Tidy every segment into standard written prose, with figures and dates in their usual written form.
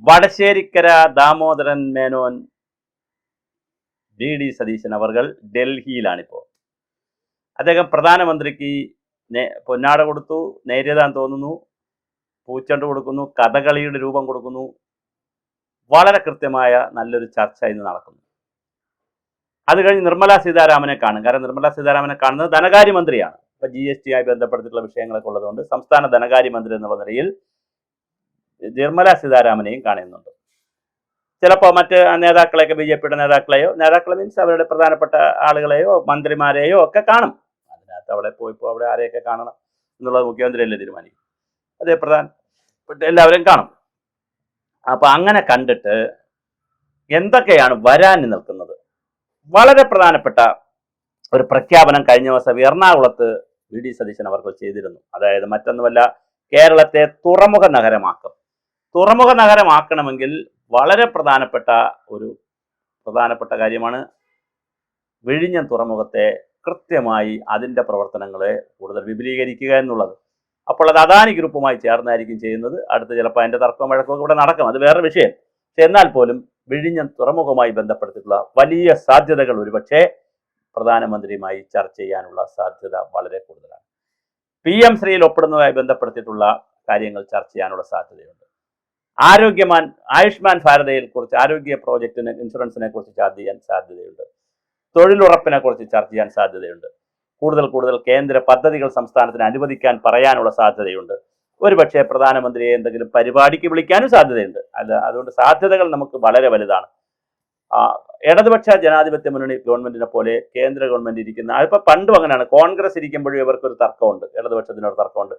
Vadasserikkara Damodaran Menon D Satheesan അവർ ഡൽഹിയിലാണിപ്പോൾ. അദ്ദേഹം പ്രധാനമന്ത്രിക്ക് പൊന്നാട കൊടുത്തു, നേരിയതാൻ തോന്നുന്നു, പൂച്ചെണ്ട് കൊടുക്കുന്നു, കഥകളിയുടെ രൂപം കൊടുക്കുന്നു. വളരെ കൃത്യമായ നല്ലൊരു ചർച്ച ഇന്ന് നടക്കുന്നു. അത് കഴിഞ്ഞ് നിർമ്മലാ സീതാരാമനെ കാണും. കാരണം നിർമ്മലാ സീതാരാമനെ കാണുന്നത് ധനകാര്യമന്ത്രിയാണ്. ഇപ്പൊ GST ആയി ബന്ധപ്പെടുത്തിയിട്ടുള്ള വിഷയങ്ങളൊക്കെ ഉള്ളതുകൊണ്ട് സംസ്ഥാന ധനകാര്യമന്ത്രി എന്നുള്ള നിലയിൽ നിർമ്മലാ സീതാരാമനെയും കാണുന്നുണ്ട്. ചിലപ്പോൾ മറ്റ് നേതാക്കളെയൊക്കെ BJPയുടെ നേതാക്കളെ മീൻസ് അവരുടെ പ്രധാനപ്പെട്ട ആളുകളെയോ മന്ത്രിമാരെയോ ഒക്കെ കാണും. അതിനകത്ത് അവിടെ പോയിപ്പോൾ അവിടെ ആരെയൊക്കെ കാണണം എന്നുള്ളത് മുഖ്യമന്ത്രിയല്ലേ തീരുമാനിക്കും. അതേ പ്രധാനപ്പെട്ട എല്ലാവരും കാണും. അപ്പൊ അങ്ങനെ കണ്ടിട്ട് എന്തൊക്കെയാണ് വരാൻ നിൽക്കുന്നത്, വളരെ പ്രധാനപ്പെട്ട ഒരു പ്രഖ്യാപനം കഴിഞ്ഞ ദിവസം എറണാകുളത്ത് VD സതീശൻ അവർ ചെയ്തിരുന്നു. അതായത് മറ്റൊന്നുമല്ല, കേരളത്തെ തുറമുഖ നഗരമാക്കും. തുറമുഖ നഗരമാക്കണമെങ്കിൽ വളരെ പ്രധാനപ്പെട്ട കാര്യമാണ് വിഴിഞ്ഞം തുറമുഖത്തെ കൃത്യമായി അതിൻ്റെ പ്രവർത്തനങ്ങളെ കൂടുതൽ വിപുലീകരിക്കുക എന്നുള്ളത്. അപ്പോൾ അത് അദാനി ഗ്രൂപ്പുമായി ചേർന്നായിരിക്കും ചെയ്യുന്നത്. അടുത്ത് ചിലപ്പോൾ അതിൻ്റെ തർക്കവും വഴക്കമൊക്കെ ഇവിടെ നടക്കും, അത് വേറെ വിഷയം. പക്ഷെ എന്നാൽ പോലും വിഴിഞ്ഞം തുറമുഖവുമായി ബന്ധപ്പെടുത്തിയിട്ടുള്ള വലിയ സാധ്യതകൾ ഒരുപക്ഷെ പ്രധാനമന്ത്രിയുമായി ചർച്ച ചെയ്യാനുള്ള സാധ്യത വളരെ കൂടുതലാണ്. PM ശ്രീയിൽ ഒപ്പിടുന്നതുമായി ബന്ധപ്പെടുത്തിയിട്ടുള്ള കാര്യങ്ങൾ ചർച്ച ചെയ്യാനുള്ള സാധ്യതയുണ്ട്. ആയുഷ്മാൻ ഭാരതയെ കുറിച്ച്, ആരോഗ്യ പ്രോജക്റ്റിന് ഇൻഷുറൻസിനെ കുറിച്ച് ചർച്ച ചെയ്യാൻ സാധ്യതയുണ്ട്. തൊഴിലുറപ്പിനെ കുറിച്ച് ചർച്ച ചെയ്യാൻ സാധ്യതയുണ്ട്. കൂടുതൽ കേന്ദ്ര പദ്ധതികൾ സംസ്ഥാനത്തിന് അനുവദിക്കാൻ പറയാനുള്ള സാധ്യതയുണ്ട്. ഒരുപക്ഷെ പ്രധാനമന്ത്രിയെ എന്തെങ്കിലും പരിപാടിക്ക് വിളിക്കാനും സാധ്യതയുണ്ട്. അതുകൊണ്ട് സാധ്യതകൾ നമുക്ക് വളരെ വലുതാണ്. ഇടതുപക്ഷ ജനാധിപത്യ മുന്നണി ഗവൺമെന്റിനെ പോലെ കേന്ദ്ര ഗവൺമെന്റ് ഇരിക്കുന്ന, അതിപ്പോൾ പണ്ടും അങ്ങനെയാണ്, കോൺഗ്രസ് ഇരിക്കുമ്പോഴും ഇവർക്കൊരു തർക്കമുണ്ട്, ഇടതുപക്ഷത്തിനൊരു തർക്കമുണ്ട്.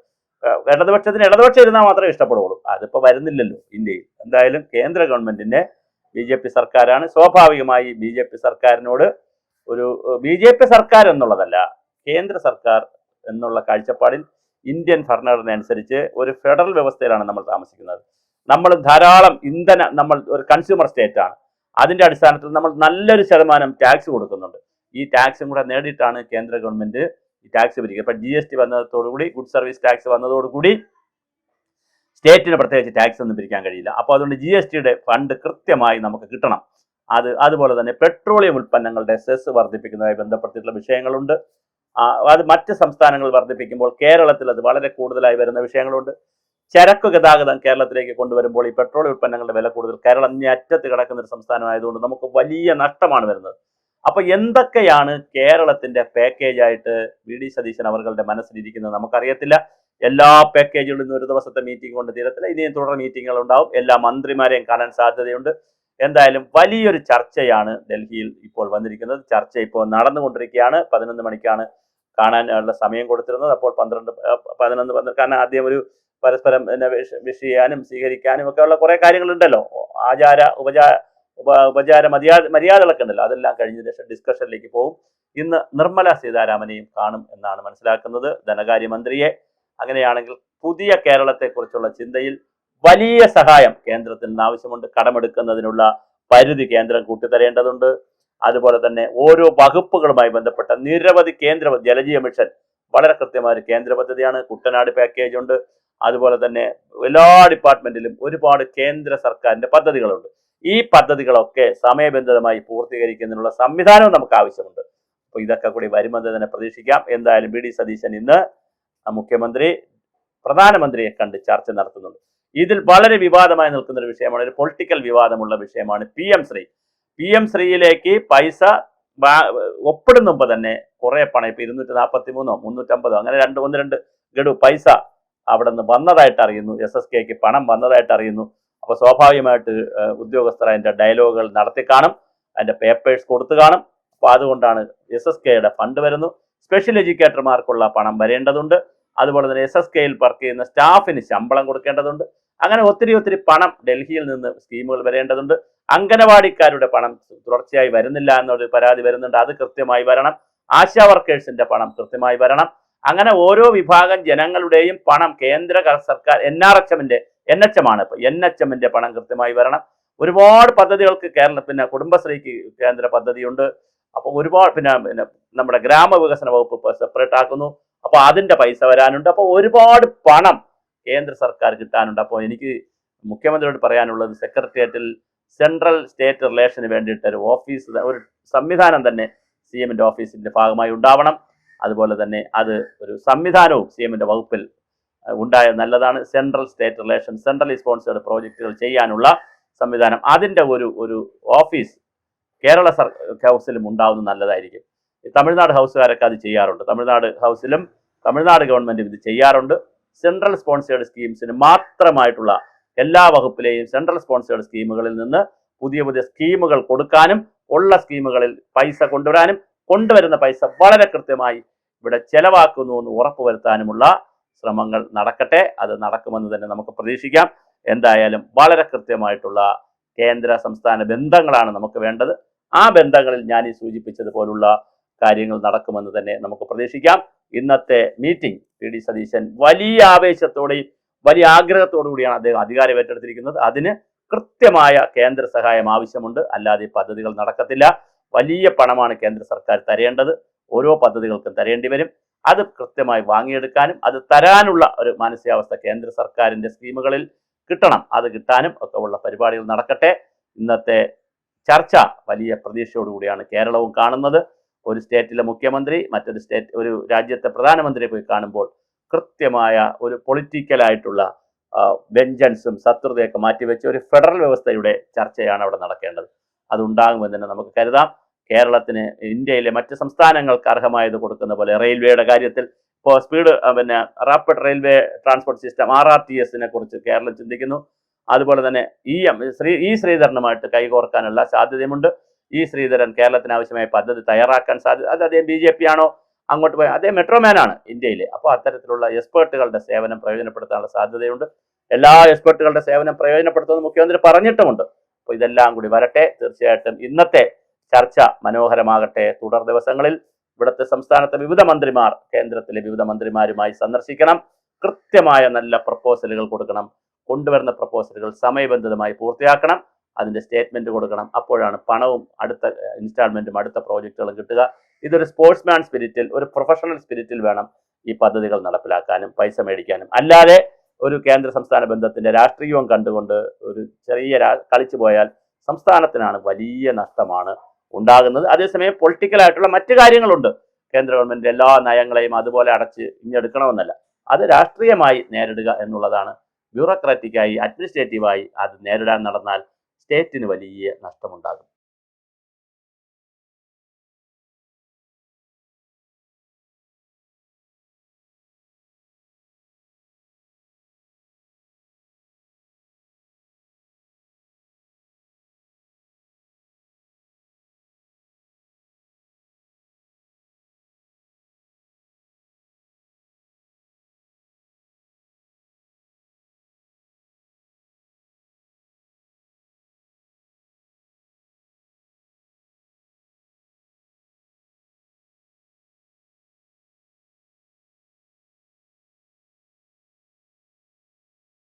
ഇടതുപക്ഷം ഇരുന്നാൽ മാത്രമേ ഇഷ്ടപ്പെടുകയുള്ളൂ. അതിപ്പോൾ വരുന്നില്ലല്ലോ ഇന്ത്യയിൽ. എന്തായാലും കേന്ദ്ര ഗവൺമെന്റിന്റെ BJP സർക്കാരാണ്. സ്വാഭാവികമായി BJP സർക്കാരിനോട് BJP സർക്കാർ എന്നുള്ളതല്ല, കേന്ദ്ര സർക്കാർ എന്നുള്ള കാഴ്ചപ്പാടിൽ ഇന്ത്യൻ ഭരണഘടന അനുസരിച്ച് ഒരു ഫെഡറൽ വ്യവസ്ഥയിലാണ് നമ്മൾ താമസിക്കുന്നത്. നമ്മൾ ധാരാളം നമ്മൾ ഒരു കൺസ്യൂമർ സ്റ്റേറ്റ് ആണ്. അതിന്റെ അടിസ്ഥാനത്തിൽ നമ്മൾ നല്ലൊരു ശതമാനം ടാക്സ് കൊടുക്കുന്നുണ്ട്. ഈ ടാക്സും കൂടെ നേടിയിട്ടാണ് കേന്ദ്ര ഗവൺമെന്റ് ഈ ടാക്സ് പിരിക്കുക. ഇപ്പം GST വന്നതോടുകൂടി, ഗുഡ് സർവീസ് ടാക്സ് വന്നതോടുകൂടി സ്റ്റേറ്റിന് പ്രത്യേകിച്ച് ടാക്സ് ഒന്നും പിരിക്കാൻ കഴിയില്ല. അപ്പോൾ അതുകൊണ്ട് GSTയുടെ ഫണ്ട് കൃത്യമായി നമുക്ക് കിട്ടണം. അതുപോലെ തന്നെ പെട്രോളിയം ഉൽപ്പന്നങ്ങളുടെ സെസ് വർദ്ധിപ്പിക്കുന്നതുമായി ബന്ധപ്പെട്ടിട്ടുള്ള വിഷയങ്ങളുണ്ട്. അത് മറ്റ് സംസ്ഥാനങ്ങൾ വർദ്ധിപ്പിക്കുമ്പോൾ കേരളത്തിൽ അത് വളരെ കൂടുതലായി വരുന്ന വിഷയങ്ങളുണ്ട്. ചരക്ക് ഗതാഗതം കേരളത്തിലേക്ക് കൊണ്ടുവരുമ്പോൾ ഈ പെട്രോൾ ഉൽപ്പന്നങ്ങളുടെ വില കൂടുതൽ, കേരളം അറ്റത്ത് കിടക്കുന്ന ഒരു സംസ്ഥാനമായതുകൊണ്ട് നമുക്ക് വലിയ നഷ്ടമാണ് വരുന്നത്. അപ്പൊ എന്തൊക്കെയാണ് കേരളത്തിന്റെ പാക്കേജായിട്ട് VD സതീശൻ അവരുടെ മനസ്സിലിരിക്കുന്നത് നമുക്കറിയത്തില്ല. എല്ലാ പാക്കേജുകളും ഇന്ന് ഒരു ദിവസത്തെ മീറ്റിംഗ് കൊണ്ട് തീരത്തില്ല, ഇനിയും തുടർ മീറ്റിങ്ങുകൾ ഉണ്ടാവും. എല്ലാ മന്ത്രിമാരെയും കാണാൻ സാധ്യതയുണ്ട്. എന്തായാലും വലിയൊരു ചർച്ചയാണ് ഡൽഹിയിൽ ഇപ്പോൾ വന്നിരിക്കുന്നത്. ചർച്ച ഇപ്പോൾ നടന്നുകൊണ്ടിരിക്കുകയാണ്. 11 മണിക്കാണ് കാണാനുള്ള സമയം കൊടുത്തിരുന്നത്. അപ്പോൾ 11 കാരണം ആദ്യം ഒരു പരസ്പരം വിഷ് ചെയ്യാനും സ്വീകരിക്കാനും ഒക്കെ ഉള്ള കുറെ കാര്യങ്ങളുണ്ടല്ലോ, ഉപചാര മര്യാദകളൊക്കെ ഉണ്ടല്ലോ. അതെല്ലാം കഴിഞ്ഞ ശേഷം ഡിസ്കഷനിലേക്ക് പോകും. ഇന്ന് നിർമ്മലാ സീതാരാമനെയും കാണും എന്നാണ് മനസ്സിലാക്കുന്നത്, ധനകാര്യമന്ത്രിയെ. അങ്ങനെയാണെങ്കിൽ പുതിയ കേരളത്തെക്കുറിച്ചുള്ള ചിന്തയിൽ വലിയ സഹായം കേന്ദ്രത്തിൽ നിന്ന് ആവശ്യമുണ്ട്. കടമെടുക്കുന്നതിനുള്ള പരിധി കേന്ദ്രം കൂട്ടിത്തരേണ്ടതുണ്ട്. അതുപോലെ തന്നെ ഓരോ വകുപ്പുകളുമായി ബന്ധപ്പെട്ട നിരവധി ജലജീവ മിഷൻ വളരെ കൃത്യമായ ഒരു കേന്ദ്ര പദ്ധതിയാണ്. കുട്ടനാട് പാക്കേജ് ഉണ്ട്. അതുപോലെ തന്നെ എല്ലാ ഡിപ്പാർട്ട്മെന്റിലും ഒരുപാട് കേന്ദ്ര സർക്കാരിന്റെ പദ്ധതികളുണ്ട്. ഈ പദ്ധതികളൊക്കെ സമയബന്ധിതമായി പൂർത്തീകരിക്കുന്നതിനുള്ള സംവിധാനവും നമുക്ക് ആവശ്യമുണ്ട്. അപ്പോൾ ഇതൊക്കെ കൂടി വരുമെന്ന് തന്നെ പ്രതീക്ഷിക്കാം. എന്തായാലും VD സതീശൻ ഇന്ന് പ്രധാനമന്ത്രിയെ കണ്ട് ചർച്ച നടത്തുന്നുണ്ട്. ഇതിൽ വളരെ വിവാദമായി നിൽക്കുന്ന ഒരു വിഷയമാണ്, ഒരു പൊളിറ്റിക്കൽ വിവാദമുള്ള വിഷയമാണ് PM ശ്രീയിലേക്ക് പൈസ ഒപ്പിടുന്ന മുമ്പ് തന്നെ കുറെ പണം, ഇപ്പൊ 243 350 അങ്ങനെ രണ്ട് ഗഡു പൈസ അവിടെ നിന്ന് വന്നതായിട്ട് അറിയുന്നു. SSKക്ക് പണം വന്നതായിട്ട് അറിയുന്നു. അപ്പൊ സ്വാഭാവികമായിട്ട് ഉദ്യോഗസ്ഥർ അതിന്റെ ഡയലോഗുകൾ നടത്തി കാണും, അതിന്റെ പേപ്പേഴ്സ് കൊടുത്തു കാണും. അപ്പൊ അതുകൊണ്ടാണ് SSKയുടെ ഫണ്ട് വരുന്നു. സ്പെഷ്യൽ എഡ്യൂക്കേറ്റർമാർക്കുള്ള പണം വരേണ്ടതുണ്ട്. അതുപോലെ തന്നെ SSKയിൽ വർക്ക് ചെയ്യുന്ന സ്റ്റാഫിന് ശമ്പളം കൊടുക്കേണ്ടതുണ്ട്. അങ്ങനെ ഒത്തിരി പണം ഡൽഹിയിൽ നിന്ന് സ്കീമുകൾ വരേണ്ടതുണ്ട്. അംഗനവാടിക്കാരുടെ പണം തുടർച്ചയായി വരുന്നില്ല എന്നൊരു പരാതി വരുന്നുണ്ട്, അത് കൃത്യമായി വരണം. ആശാ വർക്കേഴ്സിന്റെ പണം കൃത്യമായി വരണം. അങ്ങനെ ഓരോ വിഭാഗം ജനങ്ങളുടെയും പണം കേന്ദ്ര സർക്കാർ NHM ആണ് ഇപ്പൊ, NHMന്റെ പണം കൃത്യമായി വരണം. ഒരുപാട് പദ്ധതികൾക്ക് പിന്നെ കുടുംബശ്രീക്ക് കേന്ദ്ര പദ്ധതിയുണ്ട്. അപ്പോൾ ഒരുപാട് പിന്നെ നമ്മുടെ ഗ്രാമവികസന വകുപ്പ് സെപ്പറേറ്റ് ആക്കുന്നു. അപ്പോൾ അതിന്റെ പൈസ വരാനുണ്ട്. അപ്പോൾ ഒരുപാട് പണം കേന്ദ്ര സർക്കാർ കിട്ടാനുണ്ട്. അപ്പോൾ എനിക്ക് മുഖ്യമന്ത്രിയോട് പറയാനുള്ളത് സെക്രട്ടേറിയറ്റിൽ സെൻട്രൽ സ്റ്റേറ്റ് റിലേഷന് വേണ്ടിയിട്ട് ഒരു ഓഫീസ്, ഒരു സംവിധാനം തന്നെ CMന്റെ ഓഫീസിന്റെ ഭാഗമായി ഉണ്ടാവണം. അതുപോലെ തന്നെ അത് ഒരു സംവിധാനവും CMന്റെ വകുപ്പിൽ ഉണ്ടായത് നല്ലതാണ്. Central state relation, centrally sponsored പ്രോജക്റ്റുകൾ ചെയ്യാനുള്ള സംവിധാനം, അതിൻ്റെ ഒരു ഓഫീസ് കേരള ഹൗസിലും ഉണ്ടാവുന്നത് നല്ലതായിരിക്കും. തമിഴ്നാട് ഹൗസുകാരൊക്കെ അത് ചെയ്യാറുണ്ട്. തമിഴ്നാട് ഹൗസിലും തമിഴ്നാട് ഗവൺമെൻറ്റും ഇത് ചെയ്യാറുണ്ട്. സെൻട്രൽ സ്പോൺസേഡ് സ്കീംസിന് മാത്രമായിട്ടുള്ള എല്ലാ വകുപ്പിലെയും സെൻട്രൽ സ്പോൺസേഡ് സ്കീമുകളിൽ നിന്ന് പുതിയ പുതിയ സ്കീമുകൾ കൊടുക്കാനും ഉള്ള സ്കീമുകളിൽ പൈസ കൊണ്ടുവരാനും കൊണ്ടുവരുന്ന പൈസ വളരെ കൃത്യമായി ഇവിടെ ചെലവാക്കുന്നു എന്ന് ഉറപ്പുവരുത്താനുമുള്ള ശ്രമങ്ങൾ നടക്കട്ടെ. അത് നടക്കുമെന്ന് തന്നെ നമുക്ക് പ്രതീക്ഷിക്കാം. എന്തായാലും വളരെ കൃത്യമായിട്ടുള്ള കേന്ദ്ര സംസ്ഥാന ബന്ധങ്ങളാണ് നമുക്ക് വേണ്ടത്. ആ ബന്ധങ്ങളിൽ ഞാൻ ഈ സൂചിപ്പിച്ചതുപോലുള്ള കാര്യങ്ങൾ നടക്കുമെന്ന് തന്നെ നമുക്ക് പ്രതീക്ഷിക്കാം. ഇന്നത്തെ മീറ്റിംഗ് PD സതീശൻ വലിയ ആവേശത്തോടെയും വലിയ ആഗ്രഹത്തോടു കൂടിയാണ് അദ്ദേഹം അധികാരം ഏറ്റെടുത്തിരിക്കുന്നത്. അതിന് കൃത്യമായ കേന്ദ്ര സഹായം ആവശ്യമുണ്ട്, അല്ലാതെ ഈ പദ്ധതികൾ നടക്കത്തില്ല. വലിയ പണമാണ് കേന്ദ്ര സർക്കാർ തരേണ്ടത്, ഓരോ പദ്ധതികൾക്കും തരേണ്ടി വരും. അത് കൃത്യമായി വാങ്ങിയെടുക്കാനും അത് തരാനുള്ള ഒരു മാനസികാവസ്ഥ കേന്ദ്ര സർക്കാരിൻ്റെ സ്കീമുകളിൽ കിട്ടണം. അത് കിട്ടാനും ഒക്കെ ഉള്ള പരിപാടികൾ നടക്കട്ടെ. ഇന്നത്തെ ചർച്ച വലിയ പ്രതീക്ഷയോടുകൂടിയാണ് കേരളവും കാണുന്നത്. ഒരു സ്റ്റേറ്റിലെ മുഖ്യമന്ത്രി മറ്റൊരു ഒരു രാജ്യത്തെ പ്രധാനമന്ത്രിയെ പോയി കാണുമ്പോൾ കൃത്യമായ ഒരു പൊളിറ്റിക്കലായിട്ടുള്ള വെഞ്ചൻസും ശത്രുതയൊക്കെ മാറ്റിവെച്ച് ഒരു ഫെഡറൽ വ്യവസ്ഥയുടെ ചർച്ചയാണ് അവിടെ നടക്കേണ്ടത്. അതുണ്ടാകുമെന്ന് തന്നെ നമുക്ക് കരുതാം. കേരളത്തിന് ഇന്ത്യയിലെ മറ്റ് സംസ്ഥാനങ്ങൾക്ക് അർഹമായത് കൊടുക്കുന്ന പോലെ റെയിൽവേയുടെ കാര്യത്തിൽ ഇപ്പോൾ റാപ്പിഡ് റെയിൽവേ ട്രാൻസ്പോർട്ട് സിസ്റ്റം RRTSനെ കുറിച്ച് കേരളം ചിന്തിക്കുന്നു. അതുപോലെ തന്നെ ശ്രീധരനുമായിട്ട് കൈകോർക്കാനുള്ള സാധ്യതയുമുണ്ട്. ശ്രീധരൻ കേരളത്തിന് ആവശ്യമായ പദ്ധതി തയ്യാറാക്കാൻ സാധ്യത, അത് അദ്ദേഹം BJP ആണോ അങ്ങോട്ട് പോയി, അദ്ദേഹം മെട്രോമാനാണ് ഇന്ത്യയിലെ. അപ്പോൾ അത്തരത്തിലുള്ള എക്സ്പേർട്ടുകളുടെ സേവനം പ്രയോജനപ്പെടുത്താനുള്ള സാധ്യതയുണ്ട്. എല്ലാ എക്സ്പേർട്ടുകളുടെ സേവനം പ്രയോജനപ്പെടുത്തുമെന്ന് മുഖ്യമന്ത്രി പറഞ്ഞിട്ടുമുണ്ട്. അപ്പോൾ ഇതെല്ലാം കൂടി വരട്ടെ. തീർച്ചയായിട്ടും ഇന്നത്തെ ചർച്ച മനോഹരമാകട്ടെ. തുടർ ദിവസങ്ങളിൽ ഇവിടുത്തെ സംസ്ഥാനത്തെ വിവിധ മന്ത്രിമാർ കേന്ദ്രത്തിലെ വിവിധ മന്ത്രിമാരുമായി സന്ദർശിക്കണം. കൃത്യമായ നല്ല പ്രപ്പോസലുകൾ കൊടുക്കണം. കൊണ്ടുവരുന്ന പ്രപ്പോസലുകൾ സമയബന്ധിതമായി പൂർത്തിയാക്കണം. അതിൻ്റെ സ്റ്റേറ്റ്മെൻറ്റ് കൊടുക്കണം. അപ്പോഴാണ് പണവും അടുത്ത ഇൻസ്റ്റാൾമെൻറ്റും അടുത്ത പ്രോജക്റ്റുകളും കിട്ടുക. ഇതൊരു സ്പോർട്സ്മാൻ സ്പിരിറ്റിൽ, ഒരു പ്രൊഫഷണൽ സ്പിരിറ്റിൽ വേണം ഈ പദ്ധതികൾ നടപ്പിലാക്കാനും പൈസ മേടിക്കാനും. അല്ലാതെ ഒരു കേന്ദ്ര സംസ്ഥാന ബന്ധത്തിൻ്റെ രാഷ്ട്രീയവും കണ്ടുകൊണ്ട് ഒരു ചെറിയ കളിച്ചു പോയാൽ സംസ്ഥാനത്തിനാണ് വലിയ നഷ്ടമാണ് ഉണ്ടാകുന്നത്. അതേസമയം പൊളിറ്റിക്കലായിട്ടുള്ള മറ്റു കാര്യങ്ങളുണ്ട്. കേന്ദ്ര ഗവൺമെൻറ് എല്ലാ നയങ്ങളെയും അതുപോലെ അടച്ച് ഇഞ്ഞെടുക്കണമെന്നല്ല, അത് രാഷ്ട്രീയമായി നേരിടുക എന്നുള്ളതാണ്. ബ്യൂറോക്രാറ്റിക്കായി അഡ്മിനിസ്ട്രേറ്റീവായി അത് നേരിടാൻ നടന്നാൽ സ്റ്റേറ്റിന് വലിയ നഷ്ടമുണ്ടാകും.